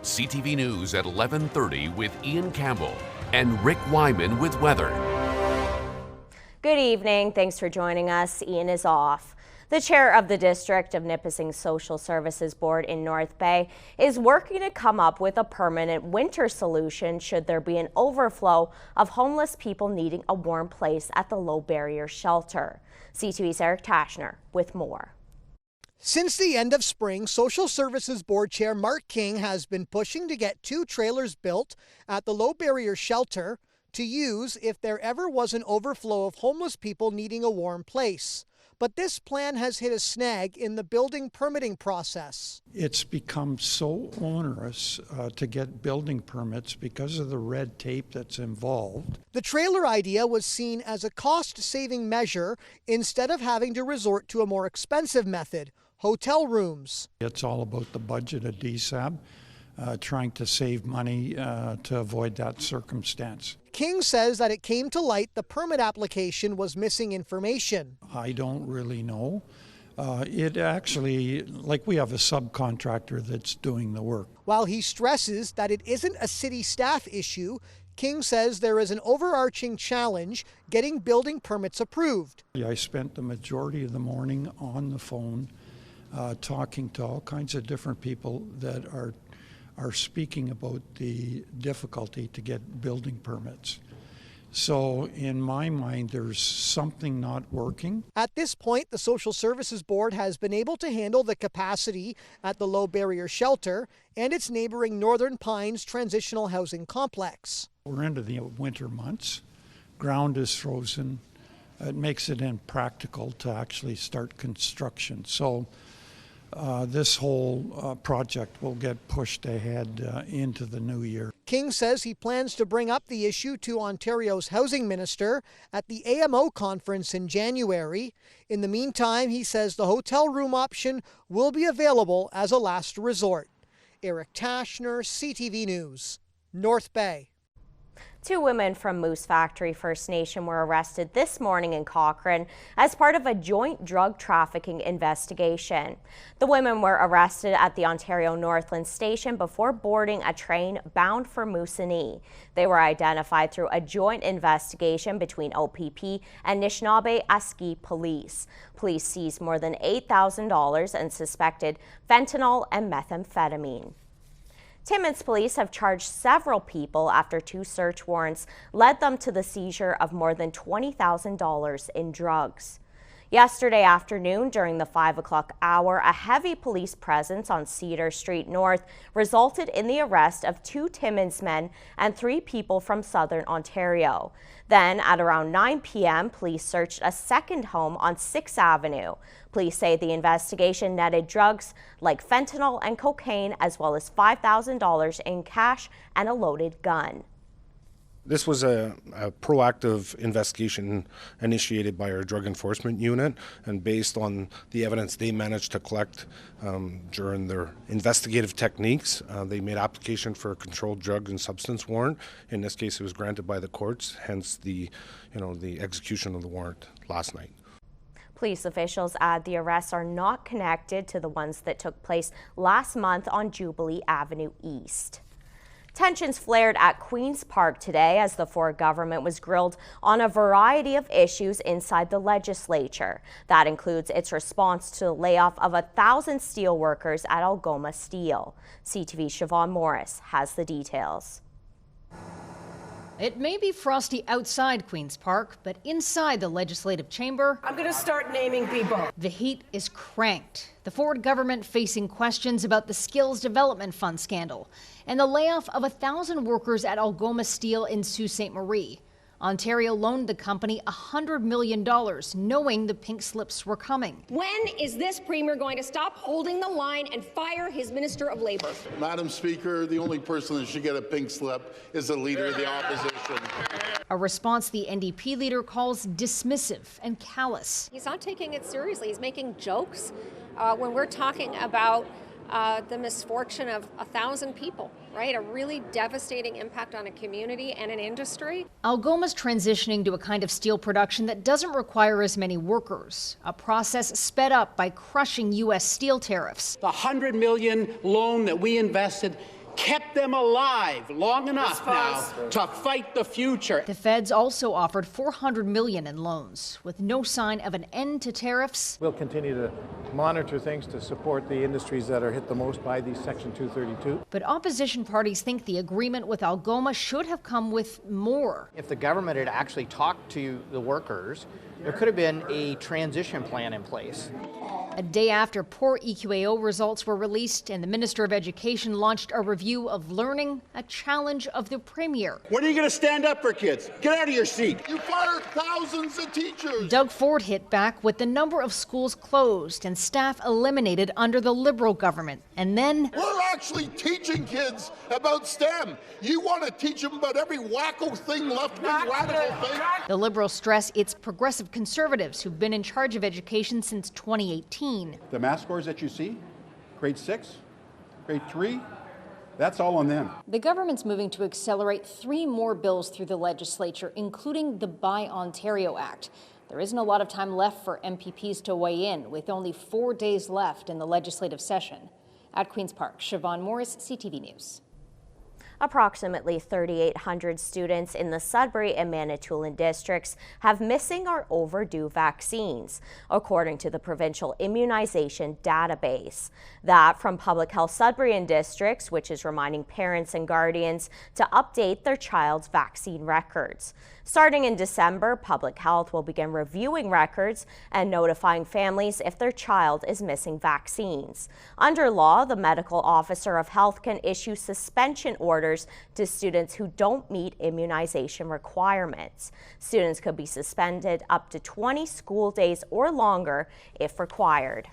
CTV News at 11:30 with Ian Campbell and Rick Wyman with weather. Good evening. Thanks for joining us. Ian is off. The chair of the District of Nipissing Social Services Board in North Bay is working to come up with a permanent winter solution should there be an overflow of homeless people needing a warm place at the low barrier shelter. CTV's Eric Tashner with more. Since the end of spring, Social Services Board Chair Mark King has been pushing to get 2 trailers built at the low barrier shelter to use if there ever was an overflow of homeless people needing a warm place. But this plan has hit a snag in the building permitting process. It's become so onerous to get building permits because of the red tape that's involved. The trailer idea was seen as a cost-saving measure instead of having to resort to a more expensive method, hotel rooms. It's all about the budget of DSAB, trying to save money to avoid that circumstance. King says that it came to light the permit application was missing information. I don't really know. It actually, we have a subcontractor that's doing the work. While he stresses that it isn't a city staff issue, King says there is an overarching challenge getting building permits approved. I spent the majority of the morning on the phone talking to all kinds of different people that are speaking about the difficulty to get building permits. So in my mind, there's something not working. At this point, the Social Services Board has been able to handle the capacity at the low barrier shelter and its neighboring Northern Pines Transitional Housing Complex. We're into the winter months. Ground is frozen. It makes it impractical to actually start construction. So this whole project will get pushed ahead into the new year. King says he plans to bring up the issue to Ontario's housing minister at the AMO conference in January. In the meantime, he says the hotel room option will be available as a last resort. Eric Tashner, CTV News, North Bay. 2 women from Moose Factory First Nation were arrested this morning in Cochrane as part of a joint drug trafficking investigation. The women were arrested at the Ontario Northland station before boarding a train bound for Moosonee. They were identified through a joint investigation between OPP and Anishinaabe-Aski police. Police seized more than $8,000 and suspected fentanyl and methamphetamine. Timmins police have charged several people after 2 search warrants led them to the seizure of more than $20,000 in drugs. Yesterday afternoon, during the 5 o'clock hour, a heavy police presence on Cedar Street North resulted in the arrest of 2 Timmins men and 3 people from Southern Ontario. Then, at around 9 p.m., police searched a second home on 6th Avenue. Police say the investigation netted drugs like fentanyl and cocaine, as well as $5,000 in cash and a loaded gun. This was a proactive investigation initiated by our drug enforcement unit, and based on the evidence they managed to collect during their investigative techniques, they made application for a controlled drug and substance warrant. In this case, it was granted by the courts, hence the execution of the warrant last night. Police officials add the arrests are not connected to the ones that took place last month on Jubilee Avenue East. Tensions flared at Queen's Park today as the Ford government was grilled on a variety of issues inside the legislature. That includes its response to the layoff of 1,000 steel workers at Algoma Steel. CTV's Siobhan Morris has the details. It may be frosty outside Queen's Park, but inside the legislative chamber, I'm going to start naming people. The heat is cranked. The Ford government facing questions about the Skills Development Fund scandal and the layoff of 1,000 workers at Algoma Steel in Sault Ste. Marie. Ontario loaned the company $100 million, knowing the pink slips were coming. When is this Premier going to stop holding the line and fire his Minister of Labour? Madam Speaker, the only person that should get a pink slip is the Leader of the Opposition. A response the NDP leader calls dismissive and callous. He's not taking it seriously. He's making jokes when we're talking about the misfortune of 1,000 people, right? A really devastating impact on a community and an industry. Algoma's transitioning to a kind of steel production that doesn't require as many workers, a process sped up by crushing U.S. steel tariffs. The $100 million loan that we invested kept them alive long enough now to fight the future. The feds also offered $400 million in loans, with no sign of an end to tariffs. We'll continue to monitor things to support the industries that are hit the most by these Section 232. But opposition parties think the agreement with Algoma should have come with more. If the government had actually talked to the workers, there could have been a transition plan in place. A day after poor EQAO results were released and the Minister of Education launched a review of learning, a challenge of the Premier. When are you going to stand up for kids? Get out of your seat. You fired thousands of teachers. Doug Ford hit back with the number of schools closed and staff eliminated under the Liberal government. And then we're actually teaching kids about STEM. You want to teach them about every wacko thing, left-wing radical thing? The Liberals stress it's progressive Conservatives who've been in charge of education since 2018. The math scores that you see, grade 6, grade 3, that's all on them. The government's moving to accelerate 3 more bills through the legislature, including the Buy Ontario Act. There isn't a lot of time left for MPPs to weigh in, with only 4 days left in the legislative session. At Queen's Park, Siobhan Morris, CTV News. Approximately 3,800 students in the Sudbury and Manitoulin districts have missing or overdue vaccines, according to the provincial immunization database. That from Public Health Sudbury and districts, which is reminding parents and guardians to update their child's vaccine records. Starting in December, Public Health will begin reviewing records and notifying families if their child is missing vaccines. Under law, the medical officer of health can issue suspension orders to students who don't meet immunization requirements. Students could be suspended up to 20 school days or longer if required.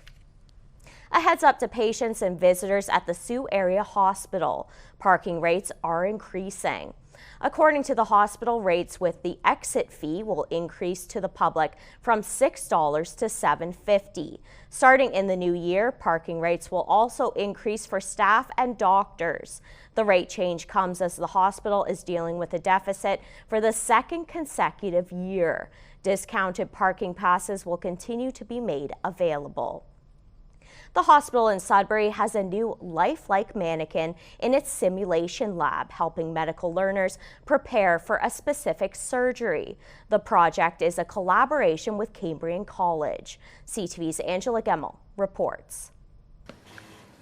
A heads up to patients and visitors at the Sault Area Hospital. Parking rates are increasing. According to the hospital, rates with the exit fee will increase to the public from $6 to $7.50. Starting in the new year, parking rates will also increase for staff and doctors. The rate change comes as the hospital is dealing with a deficit for the second consecutive year. Discounted parking passes will continue to be made available. The hospital in Sudbury has a new lifelike mannequin in its simulation lab, helping medical learners prepare for a specific surgery. The project is a collaboration with Cambrian College. CTV's Angela Gemmel reports.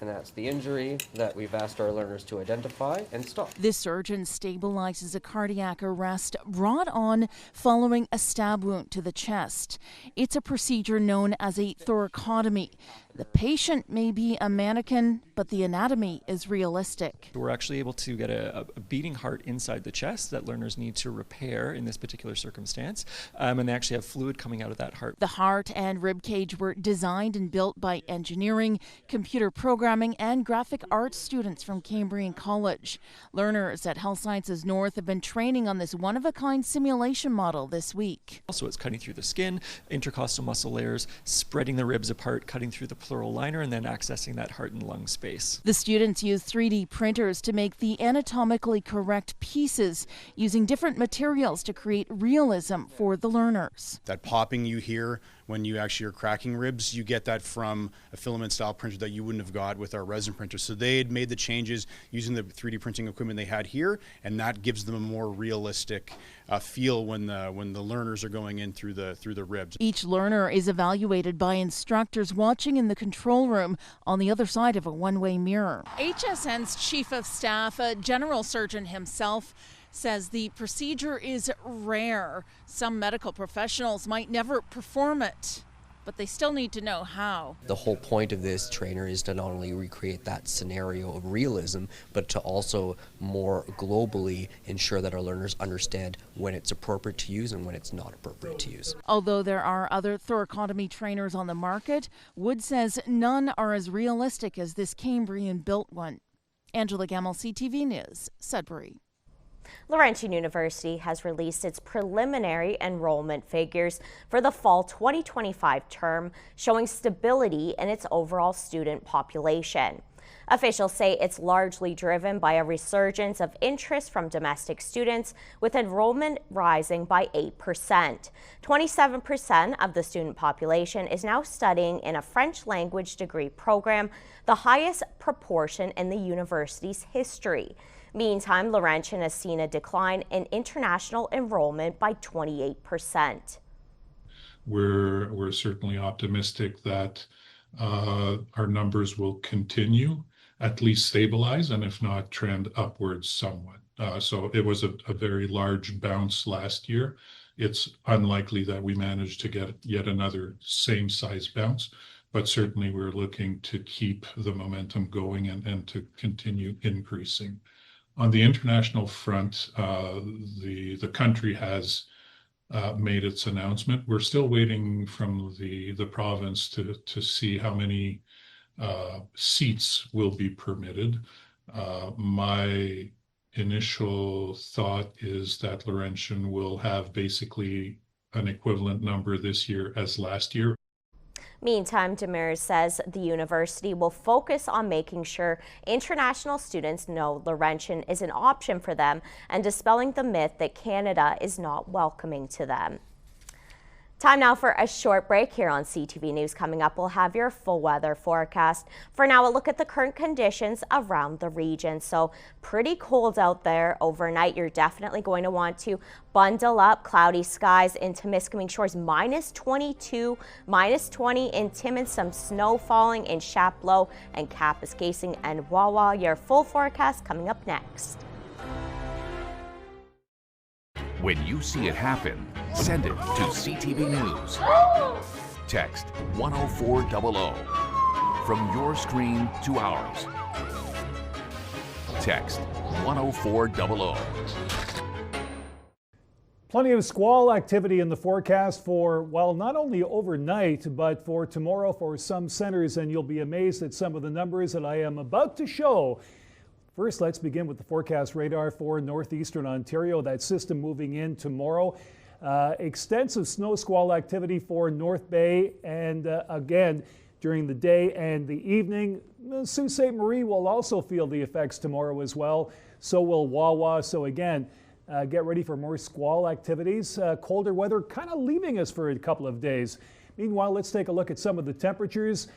And that's the injury that we've asked our learners to identify and stop. This surgeon stabilizes a cardiac arrest brought on following a stab wound to the chest. It's a procedure known as a thoracotomy. The patient may be a mannequin, but the anatomy is realistic. We're actually able to get a beating heart inside the chest that learners need to repair in this particular circumstance, and they actually have fluid coming out of that heart. The heart and rib cage were designed and built by engineering, computer programming, and graphic arts students from Cambrian College. Learners at Health Sciences North have been training on this one-of-a-kind simulation model this week. Also, it's cutting through the skin, intercostal muscle layers, spreading the ribs apart, cutting through the pleural liner, and then accessing that heart and lung space. The students use 3D printers to make the anatomically correct pieces, using different materials to create realism for the learners. That popping you hear when you actually are cracking ribs, you get that from a filament style printer that you wouldn't have got with our resin printer. So they had made the changes using the 3D printing equipment they had here, and that gives them a more realistic feel when the learners are going in through the ribs. Each learner is evaluated by instructors watching in the control room on the other side of a one-way mirror. HSN's chief of staff, a general surgeon himself, says the procedure is rare. Some medical professionals might never perform it, but they still need to know how. The whole point of this trainer is to not only recreate that scenario of realism, but to also more globally ensure that our learners understand when it's appropriate to use and when it's not appropriate to use. Although there are other thoracotomy trainers on the market, Wood says none are as realistic as this Cambrian-built one. Angela Gemmel, CTV News, Sudbury. Laurentian University has released its preliminary enrollment figures for the fall 2025 term, showing stability in its overall student population. Officials say it's largely driven by a resurgence of interest from domestic students, with enrollment rising by 8%. 27% of the student population is now studying in a French language degree program, the highest proportion in the university's history. Meantime, Laurentian has seen a decline in international enrollment by 28%. We're certainly optimistic that our numbers will continue, at least stabilize, and if not, trend upwards somewhat. So it was a very large bounce last year. It's unlikely that we manage to get yet another same size bounce, but certainly we're looking to keep the momentum going and to continue increasing. On the international front, the country has made its announcement. We're still waiting from the province to see how many seats will be permitted. My initial thought is that Laurentian will have basically an equivalent number this year as last year. Meantime, Demers says the university will focus on making sure international students know Laurentian is an option for them and dispelling the myth that Canada is not welcoming to them. Time now for a short break here on CTV News. Coming up, we'll have your full weather forecast. For now, a look at the current conditions around the region. So pretty cold out there overnight. You're definitely going to want to bundle up. Cloudy skies in Timiskaming Shores, -22, -20 in Timmins, some snow falling in Chapleau and Kapuskasing and Wawa. Your full forecast coming up next. When you see it happen, send it to CTV News. Text 10400 from your screen to ours. Text 10400. Plenty of squall activity in the forecast for, well, not only overnight, but for tomorrow for some centers, and you'll be amazed at some of the numbers that I am about to show. First, let's begin with the forecast radar for Northeastern Ontario. That system moving in tomorrow. Extensive snow squall activity for North Bay, and again during the day and the evening. Sault Ste. Marie will also feel the effects tomorrow as well. So will Wawa. So again, get ready for more squall activities. Colder weather kind of leaving us for a couple of days. Meanwhile, let's take a look at some of the temperatures.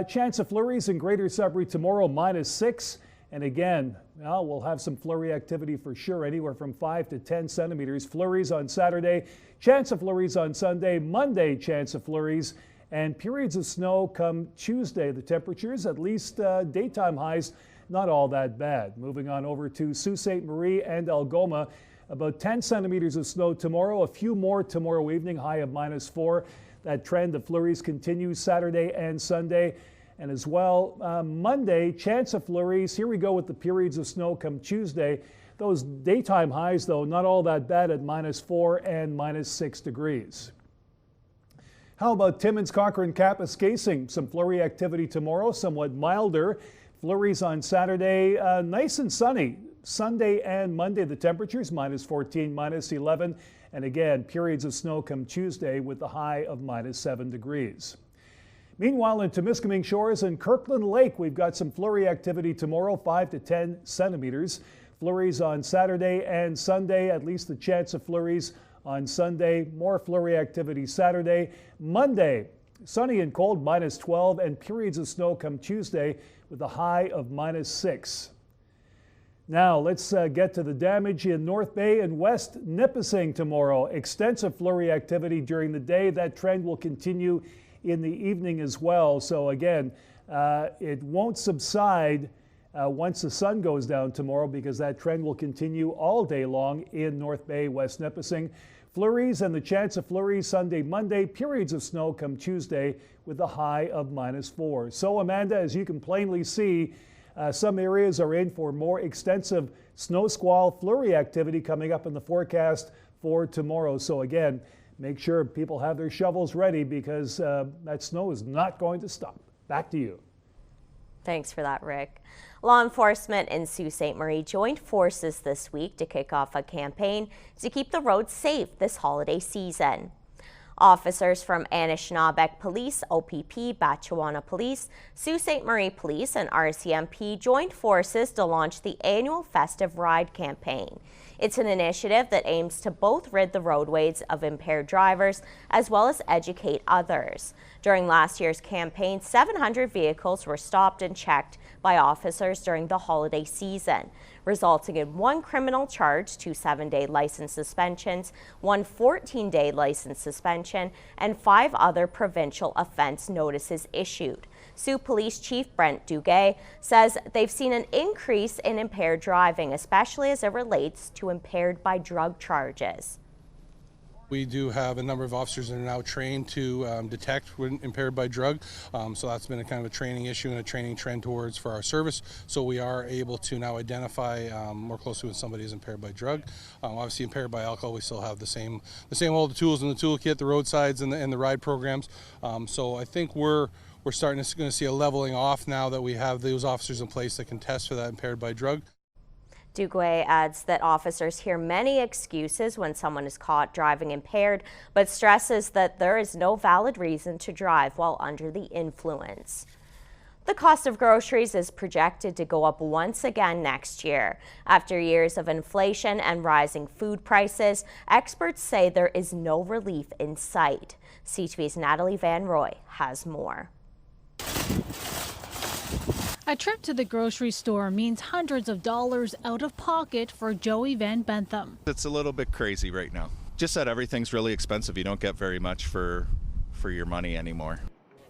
Chance of flurries in Greater Sudbury tomorrow, -6. And again, well, we'll have some flurry activity for sure, anywhere from 5 to 10 centimeters. Flurries on Saturday, chance of flurries on Sunday, Monday chance of flurries, and periods of snow come Tuesday. The temperatures, at least daytime highs, not all that bad. Moving on over to Sault Ste. Marie and Algoma, about 10 centimeters of snow tomorrow, a few more tomorrow evening, high of -4. That trend of flurries continues Saturday and Sunday. And as well, Monday, chance of flurries. Here we go with the periods of snow come Tuesday. Those daytime highs, though, not all that bad at -4 and -6 degrees. How about Timmins, Cochrane, Kapuskasing? Some flurry activity tomorrow, somewhat milder. Flurries on Saturday, nice and sunny. Sunday and Monday, the temperatures, -14, -11. And again, periods of snow come Tuesday with the high of -7 degrees. Meanwhile, in Timiskaming Shores and Kirkland Lake, we've got some flurry activity tomorrow, 5 to 10 centimeters. Flurries on Saturday and Sunday, at least the chance of flurries on Sunday. More flurry activity Saturday. Monday, sunny and cold, -12, and periods of snow come Tuesday with a high of -6. Now, let's get to the damage in North Bay and West Nipissing tomorrow. Extensive flurry activity during the day. That trend will continue in the evening as well. So again, it won't subside once the sun goes down tomorrow, because that trend will continue all day long in North Bay, West Nipissing. Flurries and the chance of flurries Sunday, Monday. Periods of snow come Tuesday with a high of -4. So Amanda, as you can plainly see, some areas are in for more extensive snow squall flurry activity coming up in the forecast for tomorrow. So again, make sure people have their shovels ready, because that snow is not going to stop. Back to you. Thanks for that, Rick. Law enforcement in Sault Ste. Marie joined forces this week to kick off a campaign to keep the roads safe this holiday season. Officers from Anishinaabeg Police, OPP, Batchewana Police, Sault Ste. Marie Police, and RCMP joined forces to launch the annual Festive Ride campaign. It's an initiative that aims to both rid the roadways of impaired drivers as well as educate others. During last year's campaign, 700 vehicles were stopped and checked by officers during the holiday season, resulting in 1 criminal charge, 2 7-day license suspensions, 1 14-day license suspension, and 5 other provincial offense notices issued. Sault Police Chief Brent Duguay says they've seen an increase in impaired driving, especially as it relates to impaired by drug charges. We do have a number of officers that are now trained to detect when impaired by drug. So that's been a kind of a training issue and a training trend towards for our service. So we are able to now identify more closely when somebody is impaired by drug. Obviously impaired by alcohol, we still have the same old tools in the toolkit, the roadsides and the ride programs. So I think we're starting to see a leveling off now that we have those officers in place that can test for that impaired by drug. Duguay adds that officers hear many excuses when someone is caught driving impaired, but stresses that there is no valid reason to drive while under the influence. The cost of groceries is projected to go up once again next year. After years of inflation and rising food prices, experts say there is no relief in sight. CTV's Natalie Van Roy has more. A trip to the grocery store means hundreds of dollars out of pocket for Joey Van Bentham. It's a little bit crazy right now. Just that everything's really expensive. You don't get very much for your money anymore.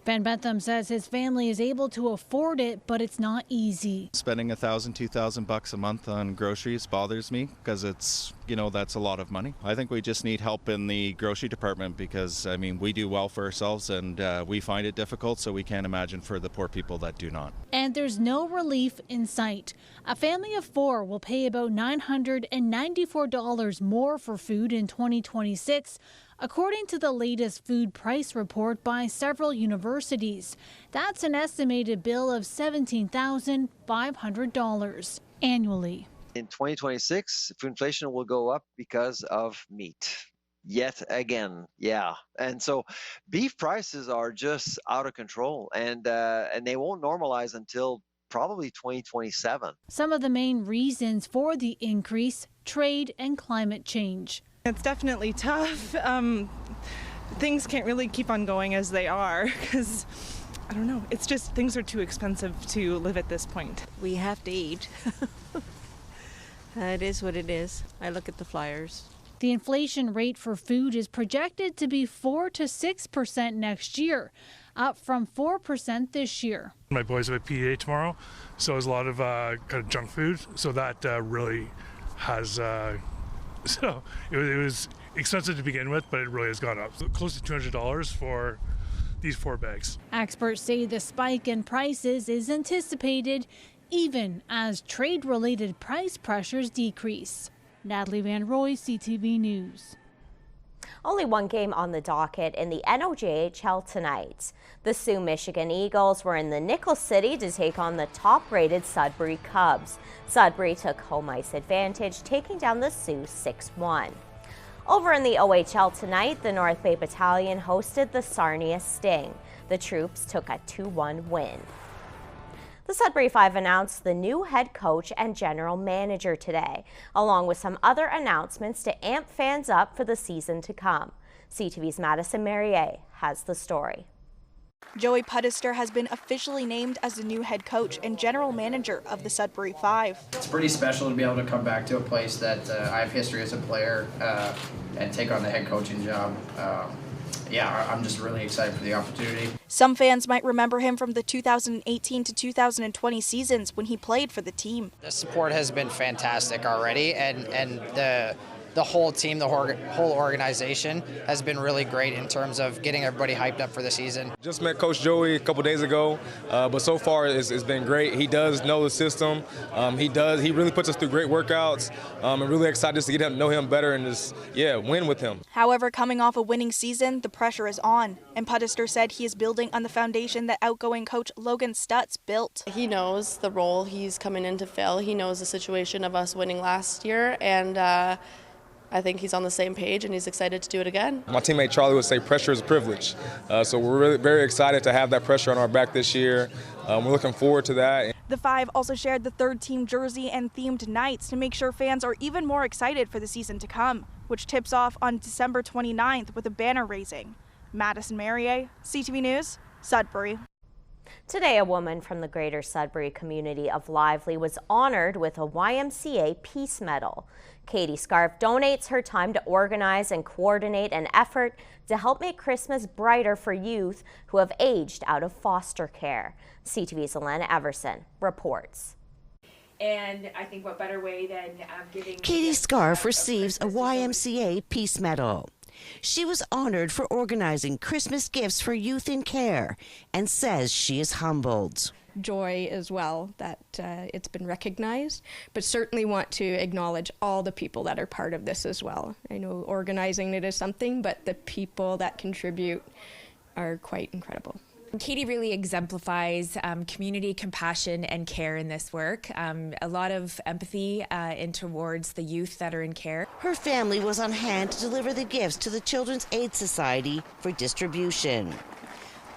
Van Bentham says his family is able to afford it, but it's not easy. Spending $1,000, $2,000 a month on groceries bothers me because it's, that's a lot of money. I think we just need help in the grocery department because, we do well for ourselves and we find it difficult, so we can't imagine for the poor people that do not. And there's no relief in sight. A family of 4 will pay about $994 more for food in 2026. According to the latest food price report by several universities, that's an estimated bill of $17,500 annually. In 2026, food inflation will go up because of meat. Yet again, yeah. And so beef prices are just out of control, and they won't normalize until probably 2027. Some of the main reasons for the increase: trade and climate change. It's definitely tough. Things can't really keep on going as they are because, I don't know, it's just things are too expensive to live at this point. We have to eat. It is what it is. I look at the flyers. The inflation rate for food is projected to be 4 to 6% next year, up from 4% this year. My boys have a PEA tomorrow, so there's a lot of kind of junk food, so that really has... So it was expensive to begin with, but it really has gone up. So close to $200 for these 4 bags. Experts say the spike in prices is anticipated even as trade-related price pressures decrease. Natalie Van Roy, CTV News. Only one game on the docket in the NOJHL tonight. The Sault Michigan Eagles were in the Nickel City to take on the top-rated Sudbury Cubs. Sudbury took home ice advantage, taking down the Sioux 6-1. Over in the OHL tonight, the North Bay Battalion hosted the Sarnia Sting. The troops took a 2-1 win. The Sudbury Five announced the new head coach and general manager today, along with some other announcements to amp fans up for the season to come. CTV's Madison Merrier has the story. Joey Pudister has been officially named as the new head coach and general manager of the Sudbury Five. It's pretty special to be able to come back to a place that I have history as a player and take on the head coaching job. I'm just really excited for the opportunity. Some fans might remember him from the 2018 to 2020 seasons when he played for the team. The support has been fantastic already, and the whole team, the whole organization has been really great in terms of getting everybody hyped up for the season. Just met Coach Joey a couple days ago, but so far it's been great. He does know the system. He really puts us through great workouts. I'm really excited to get to know him better and just, win with him. However, coming off a winning season, the pressure is on, and Pudister said he is building on the foundation that outgoing coach Logan Stutz built. He knows the role he's coming in to fill. He knows the situation of us winning last year, and I think he's on the same page and he's excited to do it again. My teammate Charlie would say pressure is a privilege. So we're really very excited to have that pressure on our back this year. We're looking forward to that. The five also shared the third team jersey and themed nights to make sure fans are even more excited for the season to come, which tips off on December 29th with a banner raising. Madison Merrier, CTV News, Sudbury. Today, a woman from the greater Sudbury community of Lively was honored with a YMCA Peace Medal. Katie Scarf donates her time to organize and coordinate an effort to help make Christmas brighter for youth who have aged out of foster care. CTV's Elena Everson reports. And I think what better way than giving... Katie Scarf receives a YMCA Peace Medal. She was honored for organizing Christmas gifts for youth in care and says she is humbled. Joy as well that it's been recognized, but certainly want to acknowledge all the people that are part of this as well. I know organizing it is something, but the people that contribute are quite incredible. Katie really exemplifies community compassion and care in this work. A lot of empathy in towards the youth that are in care. Her family was on hand to deliver the gifts to the Children's Aid Society for distribution.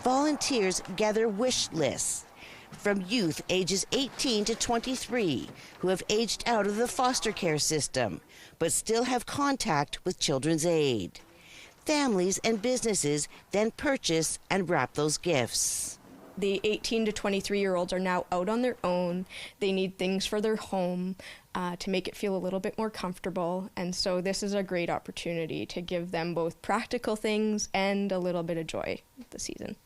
Volunteers gather wish lists from youth ages 18 to 23 who have aged out of the foster care system but still have contact with Children's Aid. Families and businesses then purchase and wrap those gifts. The 18 to 23-year-olds are now out on their own. They need things for their home to make it feel a little bit more comfortable. And so this is a great opportunity to give them both practical things and a little bit of joy this season.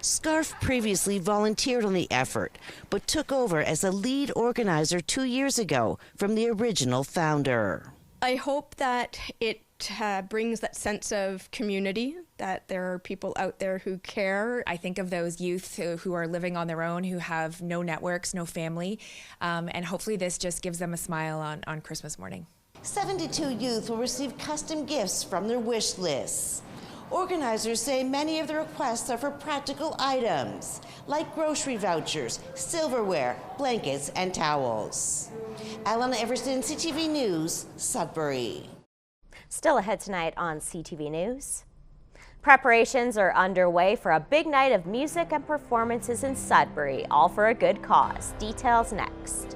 Scarf previously volunteered on the effort, but took over as a lead organizer 2 years ago from the original founder. I hope that it brings that sense of community, that there are people out there who care. I think of those youth who are living on their own, who have no networks, no family, and hopefully this just gives them a smile on Christmas morning. 72 youth will receive custom gifts from their wish lists. Organizers say many of the requests are for practical items, like grocery vouchers, silverware, blankets, and towels. Alana Everson, CTV News, Sudbury. Still ahead tonight on CTV News. Preparations are underway for a big night of music and performances in Sudbury, all for a good cause. Details next.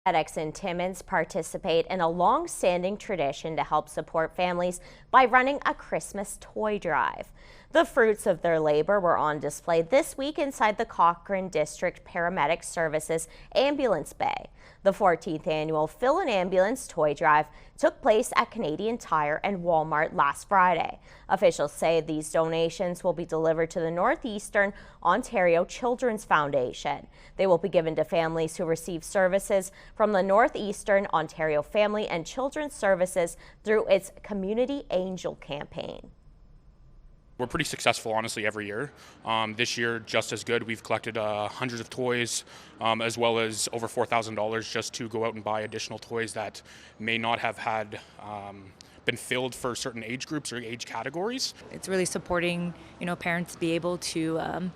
Hicks and Timmins participate in a long-standing tradition to help support families by running a Christmas toy drive. The fruits of their labor were on display this week inside the Cochrane District Paramedic Services Ambulance Bay. The 14th annual Fill an Ambulance Toy Drive took place at Canadian Tire and Walmart last Friday. Officials say these donations will be delivered to the Northeastern Ontario Children's Foundation. They will be given to families who receive services from the Northeastern Ontario Family and Children's Services through its Community Angel campaign. We're pretty successful, honestly, every year. This year, just as good. We've collected hundreds of toys, as well as over $4,000 just to go out and buy additional toys that may not have had been filled for certain age groups or age categories. It's really supporting, parents to be able to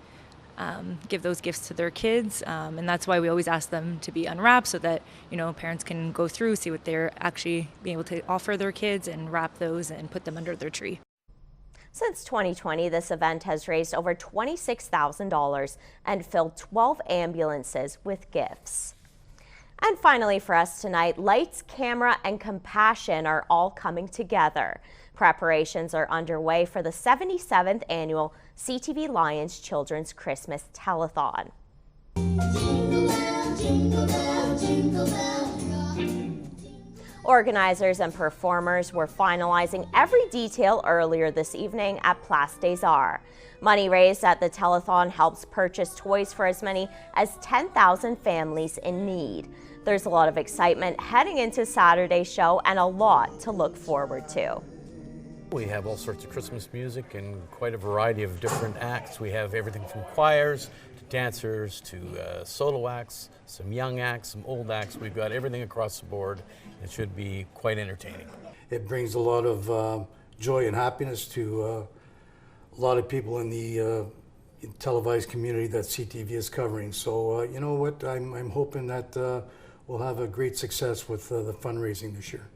give those gifts to their kids, and that's why we always ask them to be unwrapped so that parents can go through, see what they're actually being able to offer their kids, and wrap those and put them under their tree. Since 2020, this event has raised over $26,000 and filled 12 ambulances with gifts. And finally for us tonight, lights, camera, and compassion are all coming together. Preparations are underway for the 77th annual CTV Lions Children's Christmas Telethon. Jingle bell, jingle bell, jingle bell. Organizers and performers were finalizing every detail earlier this evening at Place des Arts. Money raised at the telethon helps purchase toys for as many as 10,000 families in need. There's a lot of excitement heading into Saturday's show and a lot to look forward to. We have all sorts of Christmas music and quite a variety of different acts. We have everything from choirs to dancers to solo acts, some young acts, some old acts. We've got everything across the board. It should be quite entertaining. It brings a lot of joy and happiness to a lot of people in the televised community that CTV is covering. So you know what, I'm hoping that we'll have a great success with the fundraising this year.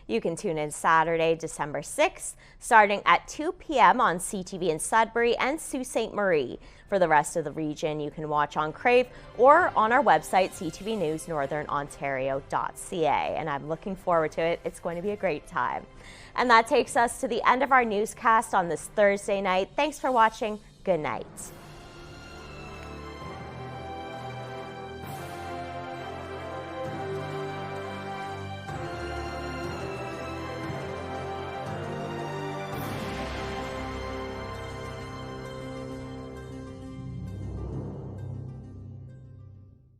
You can tune in Saturday, December 6th, starting at 2 p.m. on CTV in Sudbury and Sault Ste. Marie. For the rest of the region, you can watch on Crave or on our website, ctvnewsnorthernontario.ca. And I'm looking forward to it. It's going to be a great time. And that takes us to the end of our newscast on this Thursday night. Thanks for watching. Good night.